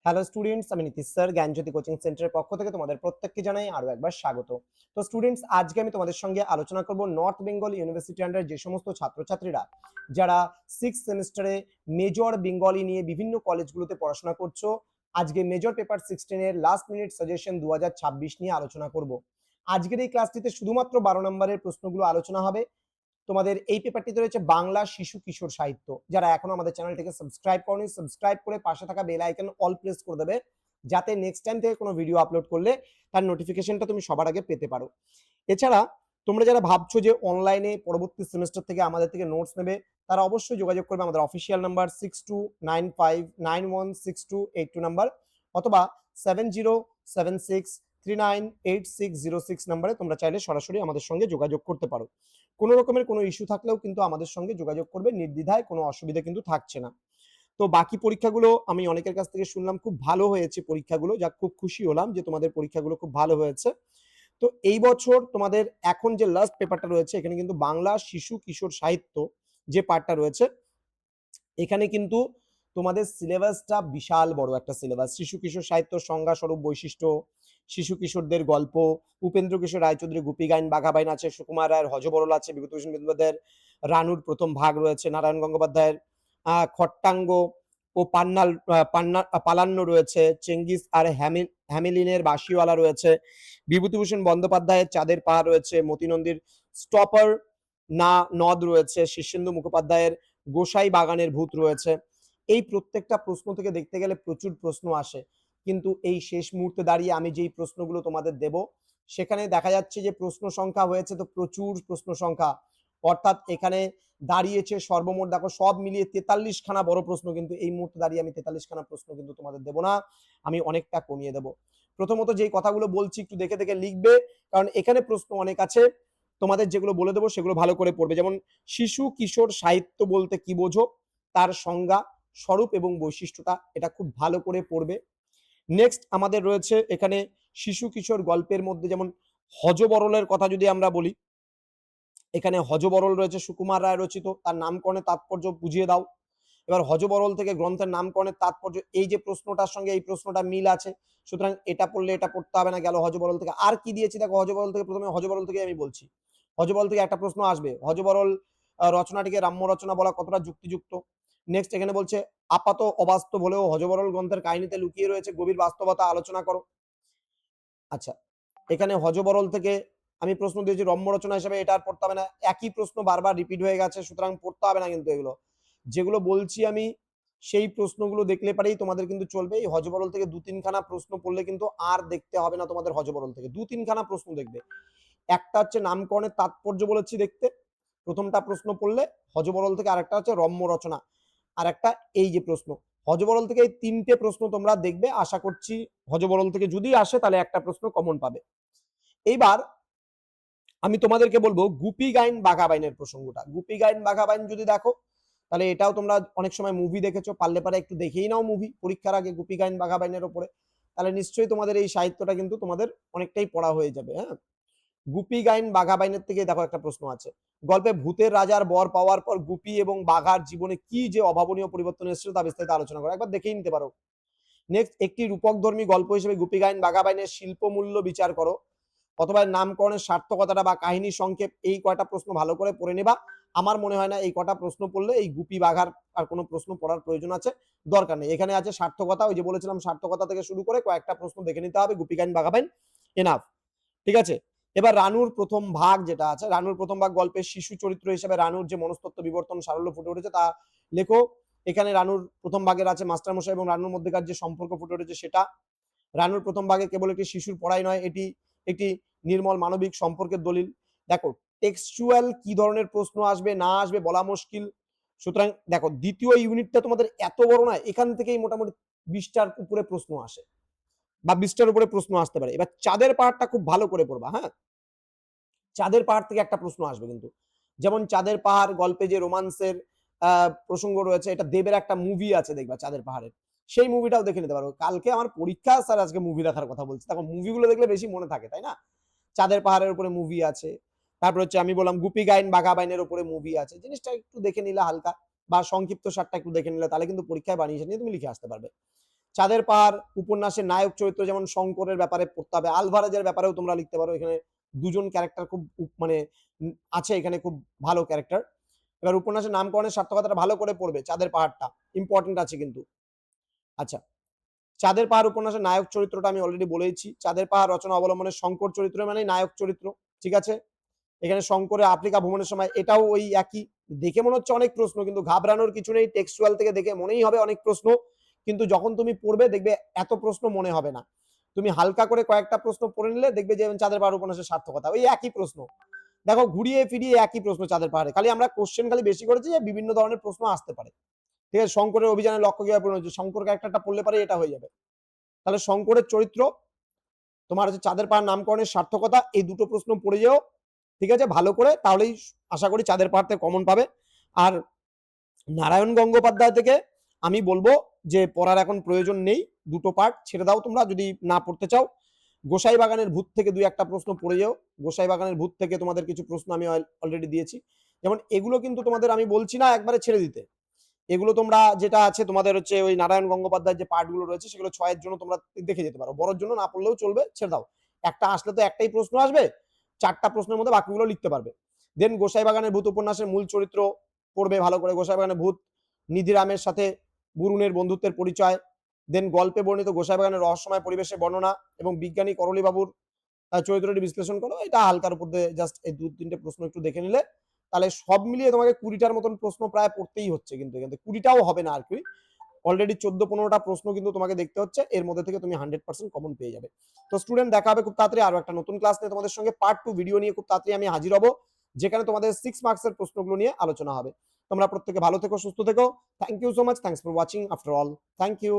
Hello students, আমি Nitish sir জ্ঞানজ্যোতি coaching সেন্টারের পক্ষ থেকে তোমাদের প্রত্যেককে জানাই আরো একবার স্বাগত। তো স্টুডেন্টস, আজকে আমি তোমাদের সঙ্গে আলোচনা করব নর্থ বেঙ্গল ইউনিভার্সিটি আন্ডার যে সমস্ত ছাত্রছাত্রীরা যারা 6 সেমিস্টারে মেজর বেঙ্গলি নিয়ে বিভিন্ন কলেজগুলোতে পড়াশোনা করছো। আজকে মেজর পেপার 16 এর লাস্ট মিনিট সাজেশন 2026 নিয়ে আলোচনা করব। আজকের এই ক্লাসটিতে শুধুমাত্র 12 নম্বরের প্রশ্নগুলো আলোচনা হবে। তোমাদের এই পেপারটিতে রয়েছে বাংলা শিশু কিশোর সাহিত্য। যারা এখনো আমাদের চ্যানেলটিকে সাবস্ক্রাইব করনি, সাবস্ক্রাইব করে পাশে থাকা বেল আইকন অল প্রেস করে দেবে, যাতে নেক্সট টাইম থেকে কোনো ভিডিও আপলোড করলে তার নোটিফিকেশনটা তুমি সবার আগে পেতে পারো। এছাড়া তোমরা যারা ভাবছো যে অনলাইনে পরবর্তী সেমিস্টার থেকে আমাদের থেকে নোটস নেবে, তারা অবশ্যই যোগাযোগ করবে আমাদের অফিসিয়াল নাম্বার 6295916282 নাম্বার, অথবা 7076398606 নাম্বারে তোমরা চাইলে সরাসরি আমাদের সঙ্গে যোগাযোগ করতে পারো। কোনো রকমের কোনো ইস্যু থাকলেও কিন্তু আমাদের সঙ্গে যোগাযোগ করবে নির্দ্বিধায়, কোনো অসুবিধা কিন্তু থাকছে না। তো বাকি পরীক্ষাগুলো আমি অনেকের কাছ থেকে শুনলাম খুব ভালো হয়েছে পরীক্ষাগুলো, যা খুব খুশি হলাম যে তোমাদের পরীক্ষাগুলো খুব ভালো হয়েছে। তো এই বছর তোমাদের এখন যে লাস্ট পেপারটা রয়েছে, এখানে কিন্তু বাংলা শিশু কিশোর সাহিত্য যে পার্টটা রয়েছে, এখানে কিন্তু তোমাদের সিলেবাসটা বিশাল বড় একটা সিলেবাস। শিশু কিশোর সাহিত্য সংজ্ঞা, স্বরূপ, বৈশিষ্ট্য, শিশু কিশোরদের গল্প, উপেন্দ্র কিশোর রায়চৌধুরী গুপি গাইন বাঘা বাইন আছে, সুকুমার রায়ের হযবরল আছে, বিভূতিভূষণ বন্দ্যোপাধ্যায়ের রানুর প্রথম ভাগ রয়েছে, নারায়ণ গঙ্গোপাধ্যায়ের খট্টাঙ্গ ও পালান্ন রয়েছে, চেঙ্গিস আর হ্যামিলিনের বাঁশিওয়ালা রয়েছে, বিভূতিভূষণ বন্দ্যোপাধ্যায়ের চাঁদের পাহাড় রয়েছে, মতিনন্দীর স্টপার না নদ রয়েছে, শীর্ষেন্দু মুখোপাধ্যায়ের গোসাই বাগানের ভূত রয়েছে। এই প্রত্যেকটা প্রশ্ন থেকে দেখতে গেলে প্রচুর প্রশ্ন আসে, কিন্তু এই শেষ মুহূর্তে দাঁড়িয়ে আমি যেই প্রশ্নগুলো তোমাদের দেব, সেখানে দেখা যাচ্ছে যে প্রশ্ন সংখ্যা হয়েছে তো প্রচুর প্রশ্ন সংখ্যা, অর্থাৎ এখানে দাঁড়িয়েছে সর্বমোট দেখো সব মিলিয়ে 43 খানা বড় প্রশ্ন, কিন্তু এই মুহূর্তে দাঁড়িয়ে আমি 43 খানা প্রশ্ন কিন্তু তোমাদের দেব না, আমি অনেকটা কমিয়ে দেব। প্রথমত যেই কথাগুলো বলছি একটু দেখে দেখে লিখবে, কারণ এখানে প্রশ্ন অনেক আছে। তোমাদের যেগুলো বলে দেবো সেগুলো ভালো করে পড়বে। যেমন শিশু কিশোর সাহিত্য বলতে কি বোঝো, তার সংজ্ঞা, স্বরূপ এবং বৈশিষ্ট্যটা, এটা খুব ভালো করে পড়বে। নেক্সট আমাদের রয়েছে এখানে শিশু কিশোর গল্পের মধ্যে, যেমন হযবরলের কথা যদি আমরা বলি, এখানে হযবরল রয়েছে সুকুমার রায় রচিত, তার নামকরণের তাৎপর্য বুঝিয়ে দাও। এবার হযবরল থেকে গ্রন্থের নামকরণের তাৎপর্য, এই যে প্রশ্নটার সঙ্গে এই প্রশ্নটা মিল আছে, সুতরাং এটা পড়লে এটা পড়তে হবে না, গেল হযবরল থেকে। আর কি দিয়েছি দেখো, হযবরল থেকে প্রথমে হযবরল থেকে আমি বলছি, হযবরল থেকে একটা প্রশ্ন আসবে, হযবরল রচনাটিকে রাম্য রচনা বলা কতটা যুক্তিযুক্ত। নেক্সট এখানে বলছে আপাত অবাস্তব হলেও হযবরল গ্রন্থের কাহিনীতে লুকিয়ে রয়েছে গভীর বাস্তবতা, আলোচনা করো। আচ্ছা, এখানে হযবরল থেকে আমি প্রশ্ন দিয়েছি রম্য রচনা হিসেবে, এটা আর পড়তে হবে না, একই প্রশ্ন বারবার রিপিট হয়ে গেছে, সুতরাং পড়তে হবে না কিন্তু এগুলো। যেগুলো বলছি আমি সেই প্রশ্নগুলো দেখলে পারেই তোমাদের কিন্তু চলবে। এই হযবরল থেকে 2-3 খানা প্রশ্ন পড়লে কিন্তু আর দেখতে হবে না তোমাদের হযবরল থেকে, 2-3 খানা প্রশ্ন দেখবে। একটা হচ্ছে নামকরণের তাৎপর্য বলেছি দেখতে, প্রথমটা প্রশ্ন পড়লে হযবরল থেকে, আরেকটা হচ্ছে রম্য রচনা, আর একটা এই যে প্রশ্ন। হযবরল থেকে এই 3টে প্রশ্ন তোমরা দেখবে, আশা করছি হযবরল থেকে যদি আসে তাহলে একটা প্রশ্ন কমন পাবে। এইবার আমি তোমাদেরকে বলবো গুপি গাইন বাঘা বাইনের প্রসঙ্গটা। গুপি গাইন বাঘা বাইন যদি দেখো, তাহলে এটাও তোমরা অনেক সময় মুভি দেখেছো, পারলে পারে একটু দেখেই নাও মুভি পরীক্ষার আগে গুপি গাইন বাঘা বাইনের ওপরে, তাহলে নিশ্চয়ই তোমাদের এই সাহিত্যটা কিন্তু তোমাদের অনেকটাই পড়া হয়ে যাবে। হ্যাঁ, গুপি গাইন বাঘা বাইনের থেকে দেখো একটা প্রশ্ন আছে, গল্পে ভূতের রাজার বর পাওয়ার পর গুপি এবং বাঘার জীবনে কি যে অভাবনীয় পরিবর্তন এসেছিল তা বিস্তারিত আলোচনা করো, একবার দেখেই নিতে পারো। নেক্সট, একটি রূপকধর্মী গল্প হিসেবে গুপি গাইন বাঘা বাইনের শিল্পমূল্য বিচার করো, অথবা নামকরণের সার্থকতাটা বা কাহিনী সংক্ষেপ, এই কয়টা প্রশ্ন ভালো করে পড়ে নেবা। আমার মনে হয় না এই কটা প্রশ্ন পড়লে এই গুপি বাঘার আর কোনো প্রশ্ন পড়ার প্রয়োজন আছে, দরকার নেই। এখানে আছে সার্থকতা, ওই যে বলেছিলাম সার্থকতা থেকে শুরু করে কয়েকটা প্রশ্ন দেখে নিতে হবে, গুপি গাইন বাঘা বাইন এনাফ, ঠিক আছে। এবার রানুর প্রথম ভাগ যেটা আছে, রানুর প্রথম ভাগ গল্পের শিশু চরিত্র হিসেবে রানুর যে মনস্তত্ত্ব বিবর্তন সারল্য ফুটে উঠেছে তা লেখো। এখানে রানুর প্রথম ভাগের আছে মাস্টারমশাই এবং রানুর মধ্যেকার যে সম্পর্ক ফুটে উঠেছে সেটা। রানুর প্রথম ভাগে কেবল একটি শিশুর পড়াই নয়, এটি একটি নির্মল মানবিক সম্পর্কের দলিল। দেখো টেক্সচুয়াল কি ধরনের প্রশ্ন আসবে না আসবে বলা মুশকিল, সুতরাং দেখো দ্বিতীয় ইউনিটটা তোমাদের এত বড় না, এখান থেকেই মোটামুটি 20টার উপরে প্রশ্ন আসে বা 20টার উপরে প্রশ্ন আসতে পারে। এবার চাঁদের পাহাড়টা খুব ভালো করে পড়বা। হ্যাঁ, চাঁদের পাহাড় থেকে একটা প্রশ্ন আসবে কিন্তু, যেমন চাঁদের পাহাড় গল্পে যে রোমান্সের প্রসঙ্গ রয়েছে, এটা দেবের একটা মুভি আছে দেখবা চাঁদের পাহাড়ের, সেই মুভিটাও দেখে নিতে পারো। কালকে আমার পরীক্ষা স্যার, আজকে মুভি দেখার কথা বলছি, তখন মুভিগুলো দেখলে বেশি মনে থাকে, তাই না? চাঁদের পাহাড়ের উপরে মুভি আছে, তারপর হচ্ছে আমি বললাম গুপি গাইন বাঘা বাইনের উপরে মুভি আছে, জিনিসটা একটু দেখে নিলে হালকা, বা সংক্ষিপ্ত সারটা একটু দেখে নিলে, তাহলে কিন্তু পরীক্ষায় বানিয়ে নিয়ে তুমি লিখে আসতে পারবে। চাঁদের পাহাড় উপন্যাসের নায়ক চরিত্র যেমন শঙ্করের ব্যাপারে পড়তে হবে, আলভারেজের ব্যাপারেও তোমরা লিখতে পারো। এখানে দুজন ক্যারেক্টার খুব মানে আছে এখানে, খুব ভালো ক্যারেক্টার। এবার উপন্যাসের নামকরণের সার্থকতাটা ভালো করে পড়বে, চাঁদের পাহাড়টা ইম্পর্টেন্ট আছে কিন্তু। আচ্ছা, চাঁদের পাহাড় উপন্যাসের নায়ক চরিত্রটা আমি অলরেডি বলেইছি। চাঁদের পাহাড় রচনা অবলম্বনে শঙ্কর চরিত্র মানে নায়ক চরিত্র, ঠিক আছে। এখানে শঙ্করের আফ্রিকা ভ্রমণের সময় এটাও ওই একই। দেখে মনে হচ্ছে অনেক প্রশ্ন, কিন্তু ঘাবড়ানোর কিছু নেই। টেক্সচুয়াল থেকে দেখে মনেই হবে অনেক প্রশ্ন, কিন্তু যখন তুমি পড়বে দেখবে এত প্রশ্ন মনে হবে না। তুমি হালকা করে কয়েকটা প্রশ্ন পড়ে নিলে দেখবে যে চাঁদের পাহাড় উপন্যাসের সার্থকতা ওই একই প্রশ্ন। দেখো ঘুরিয়ে ফিরিয়ে একই প্রশ্ন চাঁদের পাহাড়ে, খালি আমরা কোশ্চেন খালি বেশি করেছি যে বিভিন্ন ধরনের প্রশ্ন আসতে পারে, ঠিক আছে। শঙ্করের অভিযানের লক্ষ্য কিভাবে পূরণ হচ্ছে, শঙ্কর ক্যারেক্টারটা পড়লে পারে এটা হয়ে যাবে। তাহলে শঙ্করের চরিত্র, তোমার হচ্ছে চাঁদের পাহাড় নামকরণের সার্থকতা, এই দুটো প্রশ্ন পড়ে যাও, ঠিক আছে, ভালো করে। তাহলেই আশা করি চাঁদের পাহাড় থেকে কমন পাবে। আর নারায়ণ গঙ্গোপাধ্যায় থেকে আমি বলবো যে পড়ার এখন প্রয়োজন নেই, দুটো পার্ট ছেড়ে দাও তোমরা যদি না পড়তে চাও। গোসাই বাগানের ভূত থেকে দুই একটা প্রশ্ন পড়ে যাও। গোসাই বাগানের ভূত থেকে তোমাদের কিছু প্রশ্ন আমি অলরেডি দিয়েছি। যেমন এগুলো কিন্তু তোমাদের আমি বলছি না একবারে ছেড়ে দিতে, এগুলো তোমরা যেটা আছে তোমাদের হচ্ছে ওই নারায়ণ গঙ্গোপাধ্যায়ের যে পার্টগুলো রয়েছে সেগুলো 6 এর জন্য তোমরা দেখে যেতে পারো, বড়র জন্য না পড়লেও চলবে, ছেড়ে দাও। একটা আসলে তো একটাই প্রশ্ন আসবে, 4টা প্রশ্নের মধ্যে বাকিগুলো লিখতে পারবে। দেন গোসাই বাগানের ভূত উপন্যাসের মূল চরিত্র পড়বে ভালো করে। গোসাই বাগানের ভূত, নিধিরামের সাথে বরুণের বন্ধুত্বের পরিচয়। দেন গল্পে বর্ণিত গোসাই বাগানের রহস্যময় পরিবেশের বর্ণনা এবং বিজ্ঞানী করলি বাবুর চরিত্রটি বিশ্লেষণ করো। এটা হালকার উপর দিয়ে জাস্ট এই 2-3টে প্রশ্ন একটু দেখে নিলে তাহলে সব মিলিয়ে তোমাকে 20টার মতন প্রশ্ন প্রায় পড়তেই হচ্ছে, কিন্তু এখান থেকে 20টাও হবে না আর কি, অলরেডি 14-15টা প্রশ্ন কিন্তু তোমাকে দেখতে হচ্ছে, এর মধ্যে থেকে তুমি 100% কমন পেয়ে যাবে। তো স্টুডেন্ট দেখা হবে খুব তাড়াতাড়ি আরো একটা নতুন ক্লাস নিয়ে, তোমাদের সঙ্গে পার্ট 2 ভিডিও নিয়ে খুব তাড়াতাড়ি আমি হাজির হব, যেখানে তোমাদের 6 মার্কসের প্রশ্নগুলো নিয়ে আলোচনা হবে। তোমরা প্রত্যেকে ভালো থেকো, সুস্থ থেকো। Thank you so much, thanks for watching after all, thank you.